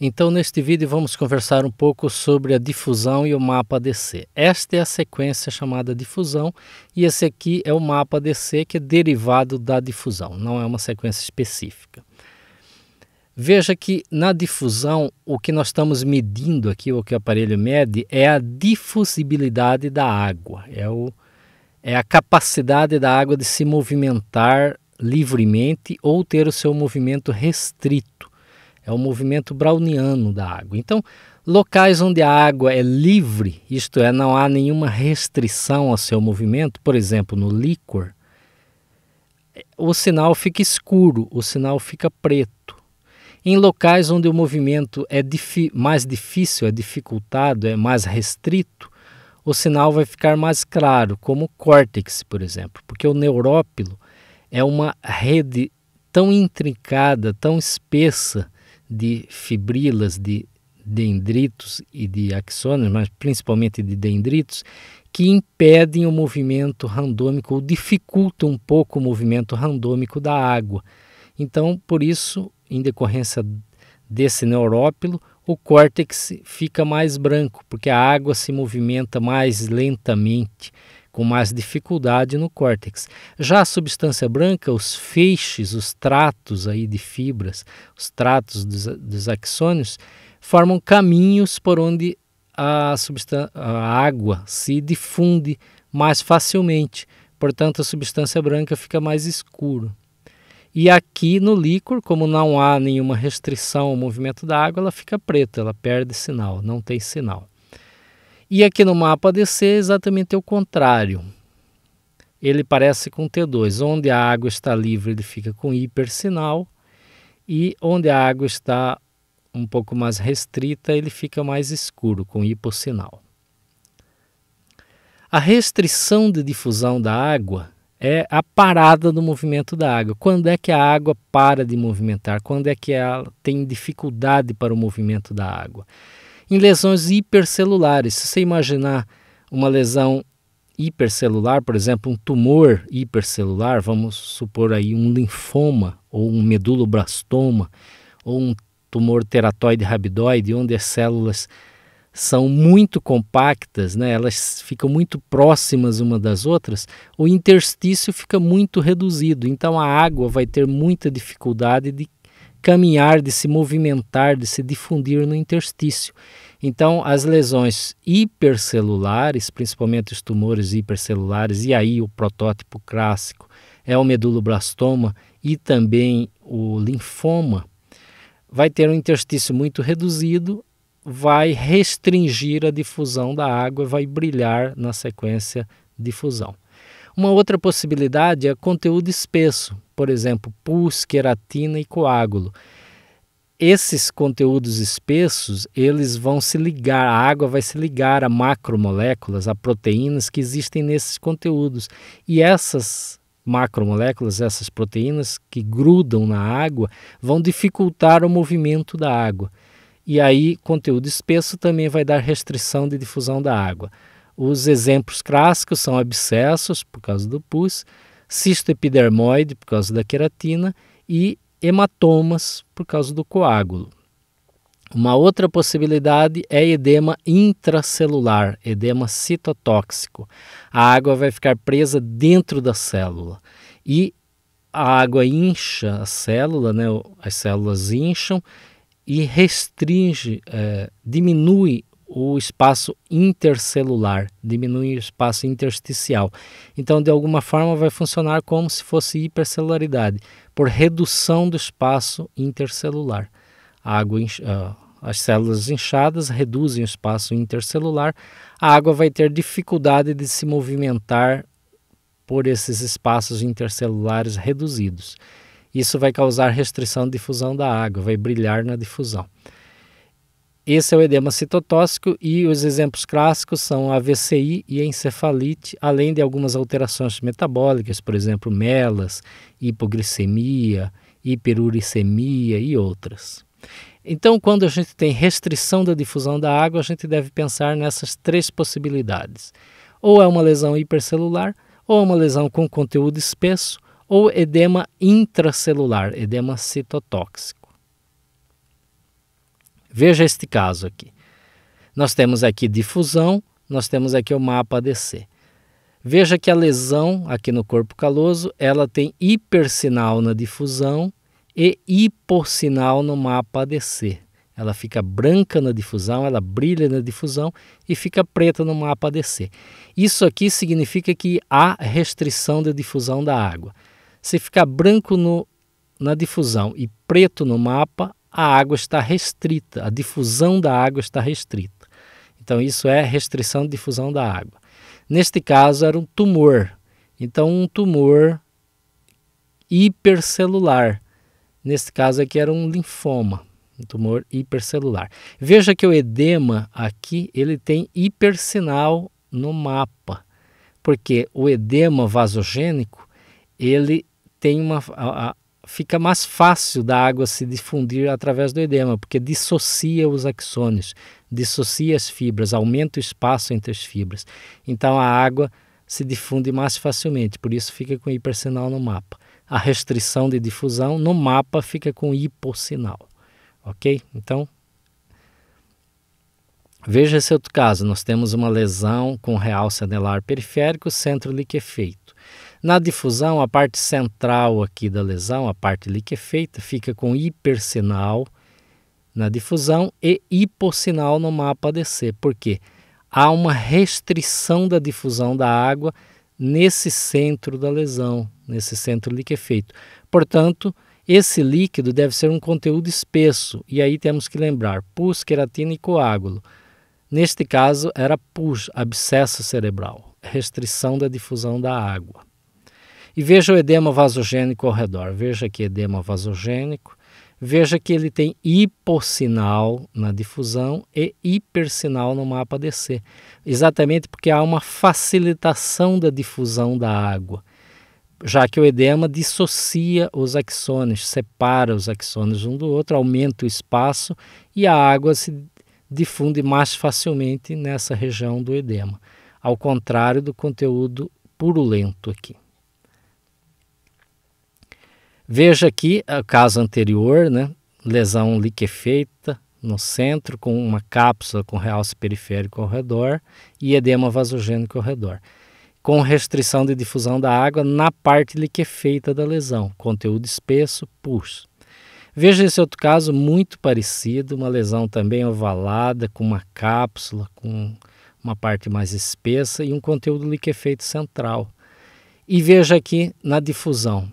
Então, neste vídeo, vamos conversar um pouco sobre a difusão e o mapa ADC. Esta é a sequência chamada difusão e esse aqui é o mapa ADC, que é derivado da difusão, não é uma sequência específica. Veja que na difusão, o que nós estamos medindo aqui, o que o aparelho mede, é a difusibilidade da água, é a capacidade da água de se movimentar livremente ou ter o seu movimento restrito. É o movimento browniano da água. Então, locais onde a água é livre, isto é, não há nenhuma restrição ao seu movimento, por exemplo, no líquor, o sinal fica escuro, o sinal fica preto. Em locais onde o movimento é mais difícil, é dificultado, é mais restrito, o sinal vai ficar mais claro, como o córtex, por exemplo, porque o neurópilo é uma rede tão intrincada, tão espessa de fibrilas, de dendritos e de axônios, mas principalmente de dendritos, que impedem o movimento randômico ou dificultam um pouco o movimento randômico da água. Então, por isso, em decorrência desse neurópilo, o córtex fica mais branco, porque a água se movimenta mais lentamente, com mais dificuldade no córtex. Já a substância branca, os feixes, os tratos aí de fibras, os tratos dos axônios, formam caminhos por onde a água se difunde mais facilmente. Portanto, a substância branca fica mais escura. E aqui no líquor, como não há nenhuma restrição ao movimento da água, ela fica preta, ela perde sinal, não tem sinal. E aqui no mapa ADC é exatamente o contrário. Ele parece com T2, onde a água está livre ele fica com hipersinal e onde a água está um pouco mais restrita ele fica mais escuro, com hipossinal. A restrição de difusão da água é a parada do movimento da água. Quando é que a água para de movimentar? Quando é que ela tem dificuldade para o movimento da água? Em lesões hipercelulares, se você imaginar uma lesão hipercelular, por exemplo, um tumor hipercelular, vamos supor aí um linfoma ou um meduloblastoma ou um tumor teratoide rabidoide, onde as células são muito compactas, né? Elas ficam muito próximas uma das outras, o interstício fica muito reduzido, então a água vai ter muita dificuldade de caminhar, de se movimentar, de se difundir no interstício. Então, as lesões hipercelulares, principalmente os tumores hipercelulares, e aí o protótipo clássico é o meduloblastoma e também o linfoma, vai ter um interstício muito reduzido, vai restringir a difusão da água, vai brilhar na sequência difusão. Uma outra possibilidade é conteúdo espesso, por exemplo, pus, queratina e coágulo. Esses conteúdos espessos, eles vão se ligar, a água vai se ligar a macromoléculas, a proteínas que existem nesses conteúdos. E essas macromoléculas, essas proteínas que grudam na água, vão dificultar o movimento da água. E aí, conteúdo espesso também vai dar restrição de difusão da água. Os exemplos clássicos são abscessos, por causa do pus, cisto epidermoide, por causa da queratina, e hematomas, por causa do coágulo. Uma outra possibilidade é edema intracelular, edema citotóxico. A água vai ficar presa dentro da célula e a água incha a célula, né? As células incham e restringe, diminui o espaço intercelular, diminui o espaço intersticial. Então, de alguma forma, vai funcionar como se fosse hipercelularidade, por redução do espaço intercelular. As células inchadas reduzem o espaço intercelular, a água vai ter dificuldade de se movimentar por esses espaços intercelulares reduzidos. Isso vai causar restrição de difusão da água, vai brilhar na difusão. Esse é o edema citotóxico e os exemplos clássicos são a AVCI e a encefalite, além de algumas alterações metabólicas, por exemplo, melas, hipoglicemia, hiperuricemia e outras. Então, quando a gente tem restrição da difusão da água, a gente deve pensar nessas três possibilidades. Ou é uma lesão hipercelular, ou é uma lesão com conteúdo espesso, ou edema intracelular, edema citotóxico. Veja este caso aqui. Nós temos aqui difusão, nós temos aqui o mapa ADC. Veja que a lesão aqui no corpo caloso, ela tem hipersinal na difusão e hipossinal no mapa ADC. Ela fica branca na difusão, ela brilha na difusão e fica preta no mapa ADC. Isso aqui significa que há restrição da difusão da água. Se ficar branco na difusão e preto no mapa, a água está restrita, a difusão da água está restrita. Então isso é restrição de difusão da água. Neste caso era um tumor, então um tumor hipercelular. Neste caso aqui era um linfoma, um tumor hipercelular. Veja que o edema aqui, ele tem hipersinal no mapa, porque o edema vasogênico, ele tem fica mais fácil da água se difundir através do edema, porque dissocia os axônios, dissocia as fibras, aumenta o espaço entre as fibras. Então a água se difunde mais facilmente, por isso fica com hipersinal no mapa. A restrição de difusão no mapa fica com hipossinal, ok? Então, veja esse outro caso, nós temos uma lesão com realce anelar periférico, centro liquefeito. Na difusão, a parte central aqui da lesão, a parte liquefeita, fica com hipersinal na difusão e hipossinal no mapa ADC. Por quê? Há uma restrição da difusão da água nesse centro da lesão, nesse centro liquefeito. Portanto, esse líquido deve ser um conteúdo espesso, e aí temos que lembrar, pus, queratina e coágulo. Neste caso, era pus, abscesso cerebral, restrição da difusão da água. E veja o edema vasogênico ao redor. Veja aqui edema vasogênico. Veja que ele tem hipossinal na difusão e hipersinal no mapa ADC. Exatamente porque há uma facilitação da difusão da água, já que o edema dissocia os axônios, separa os axônios um do outro, aumenta o espaço e a água se difunde mais facilmente nessa região do edema, ao contrário do conteúdo purulento aqui. Veja aqui o caso anterior, né? Lesão liquefeita no centro, com uma cápsula com realce periférico ao redor e edema vasogênico ao redor, com restrição de difusão da água na parte liquefeita da lesão, conteúdo espesso, pus. Veja esse outro caso muito parecido, uma lesão também ovalada, com uma cápsula, com uma parte mais espessa e um conteúdo liquefeito central. E veja aqui na difusão.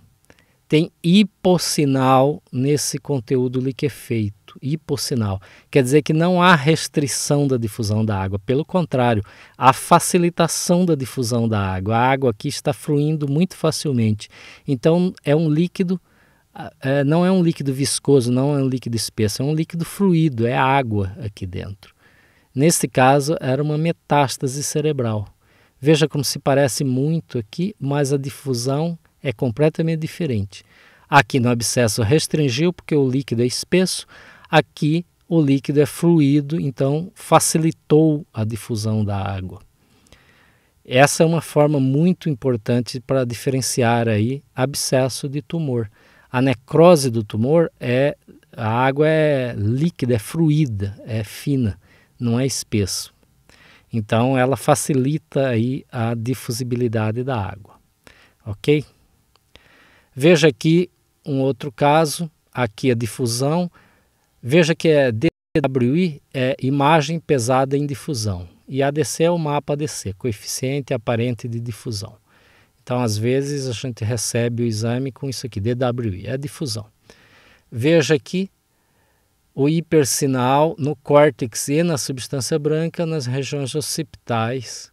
Tem hipossinal nesse conteúdo liquefeito, hipossinal. Quer dizer que não há restrição da difusão da água, pelo contrário, há facilitação da difusão da água. A água aqui está fluindo muito facilmente. Então é um líquido, não é um líquido viscoso, não é um líquido espesso, é um líquido fluido, é água aqui dentro. Nesse caso era uma metástase cerebral. Veja como se parece muito aqui, mas a difusão é completamente diferente. Aqui no abscesso restringiu porque o líquido é espesso, aqui o líquido é fluido, então facilitou a difusão da água. Essa é uma forma muito importante para diferenciar aí abscesso de tumor. A necrose do tumor a água é líquida, é fluida, é fina, não é espesso. Então ela facilita aí a difusibilidade da água, ok? Veja aqui um outro caso, aqui a difusão. Veja que DWI é imagem pesada em difusão e ADC é o mapa ADC, coeficiente aparente de difusão. Então, às vezes, a gente recebe o exame com isso aqui, DWI, é difusão. Veja aqui o hipersinal no córtex e na substância branca nas regiões occipitais.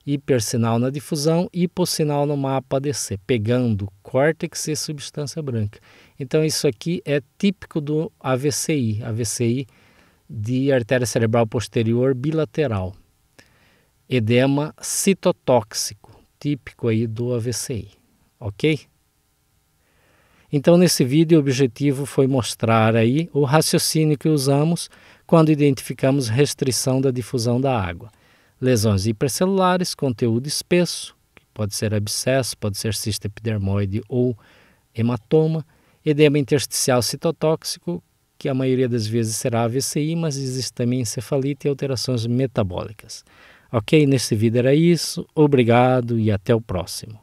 Hipersinal na difusão, hipossinal no mapa ADC, pegando córtex e substância branca. Então isso aqui é típico do AVCI, AVCI de artéria cerebral posterior bilateral. Edema citotóxico, típico aí do AVCI, ok? Então nesse vídeo o objetivo foi mostrar aí o raciocínio que usamos quando identificamos restrição da difusão da água. Lesões hipercelulares, conteúdo espesso, que pode ser abscesso, pode ser cisto epidermoide ou hematoma, edema intersticial citotóxico, que a maioria das vezes será AVCI, mas existe também encefalite e alterações metabólicas. Ok? Nesse vídeo era isso. Obrigado e até o próximo.